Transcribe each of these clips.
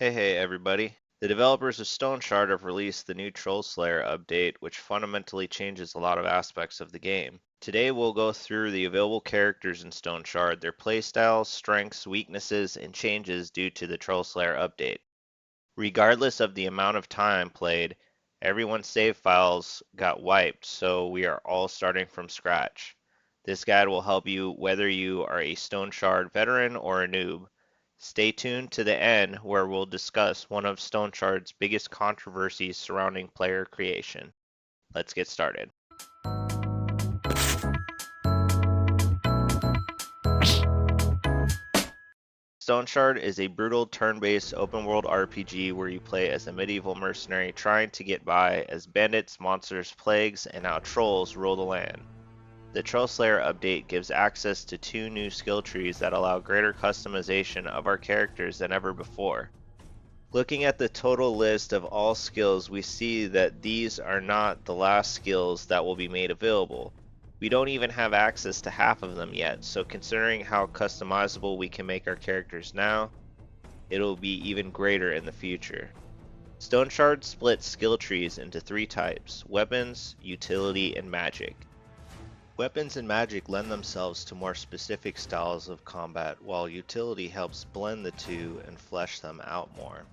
Hey everybody. The developers of Stoneshard have released the new Trollslayer update, which fundamentally changes a lot of aspects of the game. Today we'll go through the available characters in Stoneshard, their playstyles, strengths, weaknesses, and changes due to the Trollslayer update. Regardless of the amount of time played, everyone's save files got wiped, so we are all starting from scratch. This guide will help you whether you are a Stoneshard veteran or a noob. Stay tuned to the end where we'll discuss one of Stoneshard's biggest controversies surrounding player creation. Let's get started. Stoneshard is a brutal turn-based open-world RPG where you play as a medieval mercenary trying to get by as bandits, monsters, plagues, and now trolls rule the land. The Trollslayer update gives access to 2 new skill trees that allow greater customization of our characters than ever before. Looking at the total list of all skills, we see that these are not the last skills that will be made available. We don't even have access to half of them yet, so considering how customizable we can make our characters now, it'll be even greater in the future. Stoneshard splits skill trees into 3 types: weapons, utility, and magic. Weapons and magic lend themselves to more specific styles of combat, while utility helps blend the two and flesh them out more.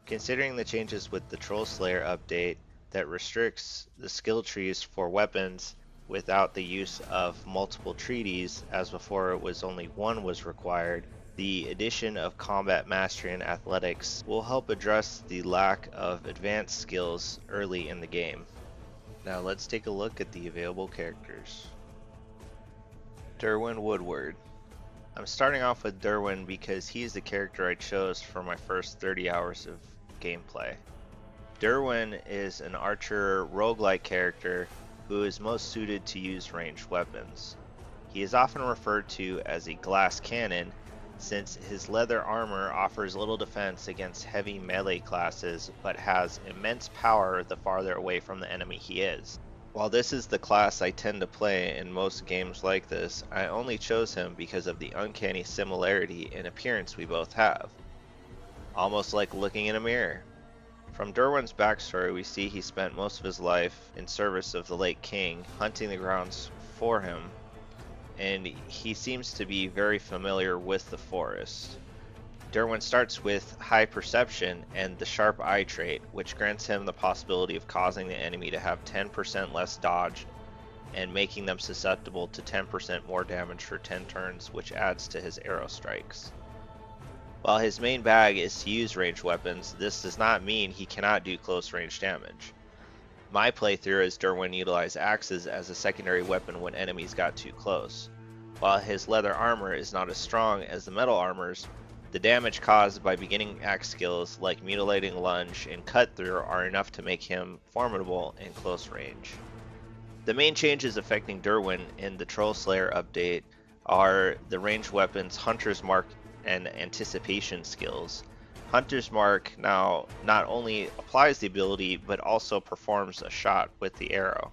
Considering the changes with the Trollslayer update that restricts the skill trees for weapons without the use of multiple treaties, as before it was only one was required, the addition of combat mastery and athletics will help address the lack of advanced skills early in the game. Now let's take a look at the available characters. Derwin Woodward. I'm starting off with Derwin because he's the character I chose for my first 30 hours of gameplay. Derwin is an archer roguelike character who is most suited to use ranged weapons. He is often referred to as a glass cannon since his leather armor offers little defense against heavy melee classes but has immense power the farther away from the enemy he is. While this is the class I tend to play in most games like this, I only chose him because of the uncanny similarity in appearance we both have. Almost like looking in a mirror. From Derwin's backstory, we see he spent most of his life in service of the late king, hunting the grounds for him, and he seems to be very familiar with the forest. Derwin starts with high perception and the sharp eye trait, which grants him the possibility of causing the enemy to have 10% less dodge and making them susceptible to 10% more damage for 10 turns, which adds to his arrow strikes. While his main bag is to use ranged weapons, this does not mean he cannot do close range damage. My playthrough as Derwin utilized axes as a secondary weapon when enemies got too close. While his leather armor is not as strong as the metal armors, the damage caused by beginning axe skills like mutilating lunge and cut through are enough to make him formidable in close range. The main changes affecting Derwin in the Trollslayer update are the ranged weapons Hunter's Mark and Anticipation skills. Hunter's Mark now not only applies the ability, but also performs a shot with the arrow.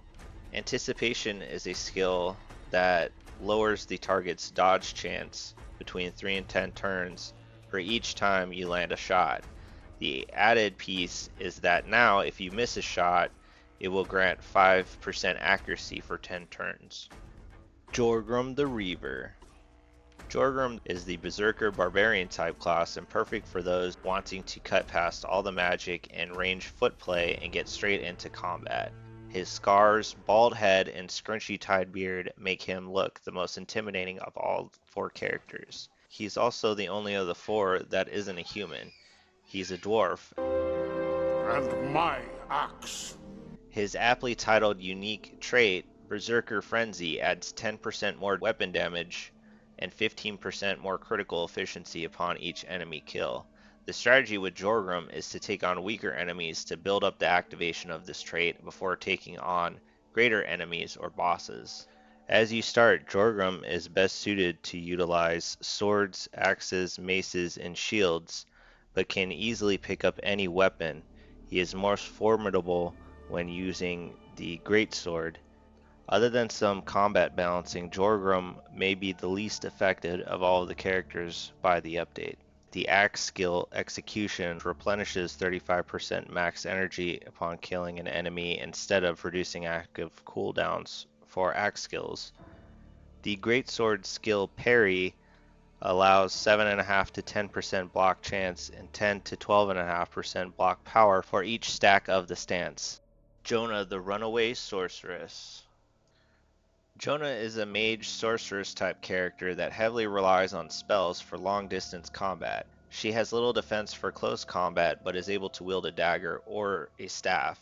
Anticipation is a skill that lowers the target's dodge chance between 3 and 10 turns for each time you land a shot. The added piece is that now if you miss a shot, it will grant 5% accuracy for 10 turns. Joram the Reaver. Joram is the Berserker Barbarian type class and perfect for those wanting to cut past all the magic and range foot play and get straight into combat. His scars, bald head, and scrunchy tied beard make him look the most intimidating of all 4 characters. He's also the only of the 4 that isn't a human. He's a dwarf. And my axe. His aptly titled unique trait, Berserker Frenzy, adds 10% more weapon damage and 15% more critical efficiency upon each enemy kill. The strategy with Joram is to take on weaker enemies to build up the activation of this trait before taking on greater enemies or bosses. As you start, Joram is best suited to utilize swords, axes, maces, and shields, but can easily pick up any weapon. He is most formidable when using the greatsword. Other than some combat balancing, Joram may be the least affected of all of the characters by the update. The axe skill Execution replenishes 35% max energy upon killing an enemy instead of reducing active cooldowns for axe skills. The greatsword skill Parry allows 7.5 to 10% block chance and 10 to 12.5% block power for each stack of the stance. Jona the Runaway Sorceress. Jonah is a mage sorceress type character that heavily relies on spells for long distance combat. She has little defense for close combat but is able to wield a dagger or a staff.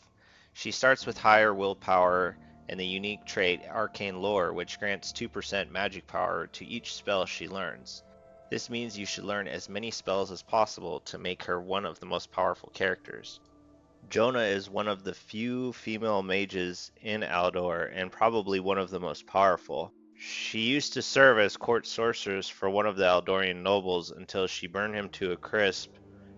She starts with higher willpower and the unique trait Arcane Lore, which grants 2% magic power to each spell she learns. This means you should learn as many spells as possible to make her one of the most powerful characters. Jona is one of the few female mages in Aldor and probably one of the most powerful. She used to serve as court sorceress for one of the Aldorian nobles until she burned him to a crisp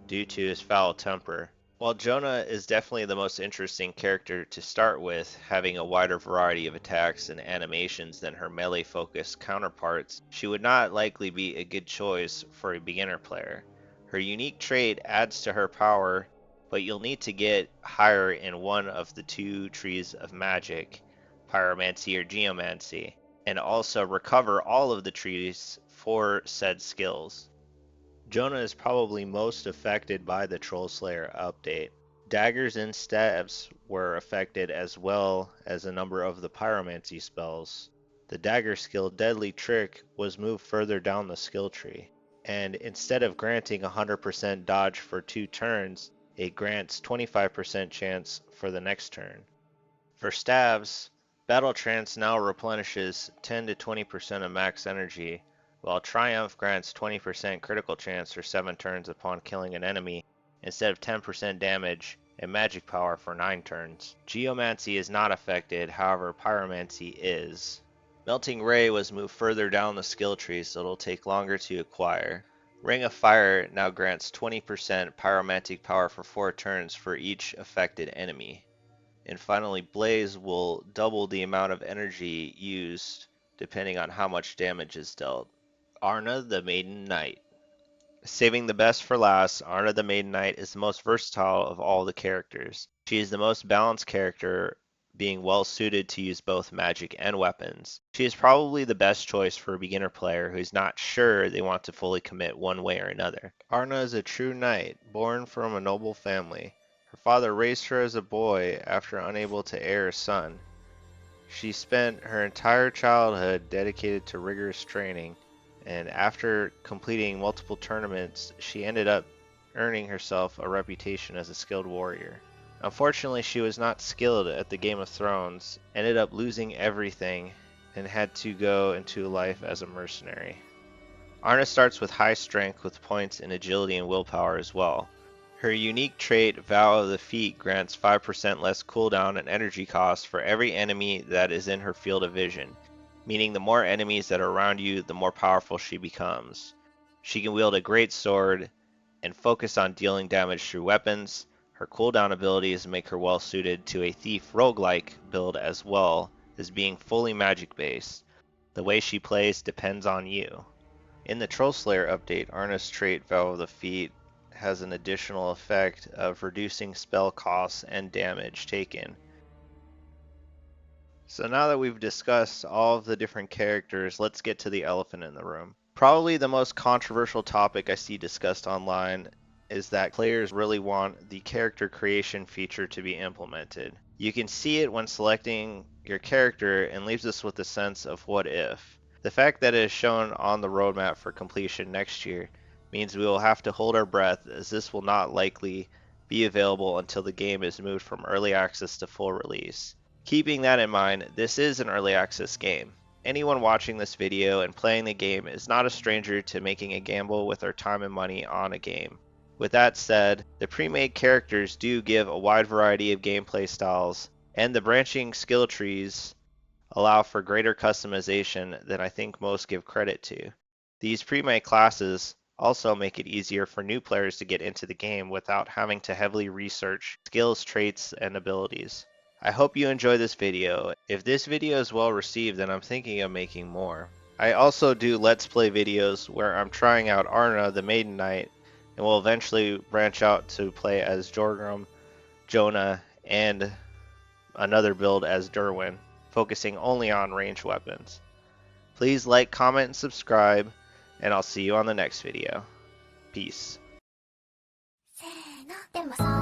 due to his foul temper. While Jona is definitely the most interesting character to start with, having a wider variety of attacks and animations than her melee-focused counterparts, she would not likely be a good choice for a beginner player. Her unique trait adds to her power, but you'll need to get higher in one of the two trees of magic, pyromancy or geomancy, and also recover all of the trees for said skills. Jona is probably most affected by the Trollslayer update. Daggers and staves were affected as well as a number of the pyromancy spells. The dagger skill Deadly Trick was moved further down the skill tree, and instead of granting 100% dodge for 2 turns, it grants 25% chance for the next turn. For staves, Battle Trance now replenishes 10 to 20% of max energy, while Triumph grants 20% critical chance for 7 turns upon killing an enemy, instead of 10% damage and magic power for 9 turns. Geomancy is not affected, however Pyromancy is. Melting Ray was moved further down the skill tree, so it'll take longer to acquire. Ring of Fire now grants 20% pyromantic power for 4 turns for each affected enemy. And finally, Blaze will double the amount of energy used depending on how much damage is dealt. Arna the Maiden Knight. Saving the best for last, Arna the Maiden Knight is the most versatile of all the characters. She is the most balanced character, being well suited to use both magic and weapons. She is probably the best choice for a beginner player who is not sure they want to fully commit one way or another. Arna is a true knight, born from a noble family. Her father raised her as a boy after unable to heir a son. She spent her entire childhood dedicated to rigorous training, and after completing multiple tournaments, she ended up earning herself a reputation as a skilled warrior. Unfortunately, she was not skilled at the Game of Thrones, ended up losing everything, and had to go into life as a mercenary. Arnis starts with high strength with points in agility and willpower as well. Her unique trait, Vow of the Feet, grants 5% less cooldown and energy cost for every enemy that is in her field of vision, meaning the more enemies that are around you, the more powerful she becomes. She can wield a great sword and focus on dealing damage through weapons. Her cooldown abilities make her well suited to a thief roguelike build as well as being fully magic based. The way she plays depends on you. In the Trollslayer update, Arnis' trait Vow of the Feet has an additional effect of reducing spell costs and damage taken. So now that we've discussed all of the different characters, let's get to the elephant in the room. Probably the most controversial topic I see discussed online is that players really want the character creation feature to be implemented. You can see it when selecting your character and leaves us with a sense of what if. The fact that it is shown on the roadmap for completion next year means we will have to hold our breath, as this will not likely be available until the game is moved from early access to full release. Keeping that in mind, this is an early access game. Anyone watching this video and playing the game is not a stranger to making a gamble with their time and money on a game. With that said, the pre-made characters do give a wide variety of gameplay styles, and the branching skill trees allow for greater customization than I think most give credit to. These pre-made classes also make it easier for new players to get into the game without having to heavily research skills, traits, and abilities. I hope you enjoy this video. If this video is well received, then I'm thinking of making more. I also do Let's Play videos where I'm trying out Arna the Maiden Knight and will eventually branch out to play as Joram, Jonah, and another build as Derwin, focusing only on ranged weapons. Please like, comment, and subscribe, and I'll see you on the next video. Peace. せーのでもさ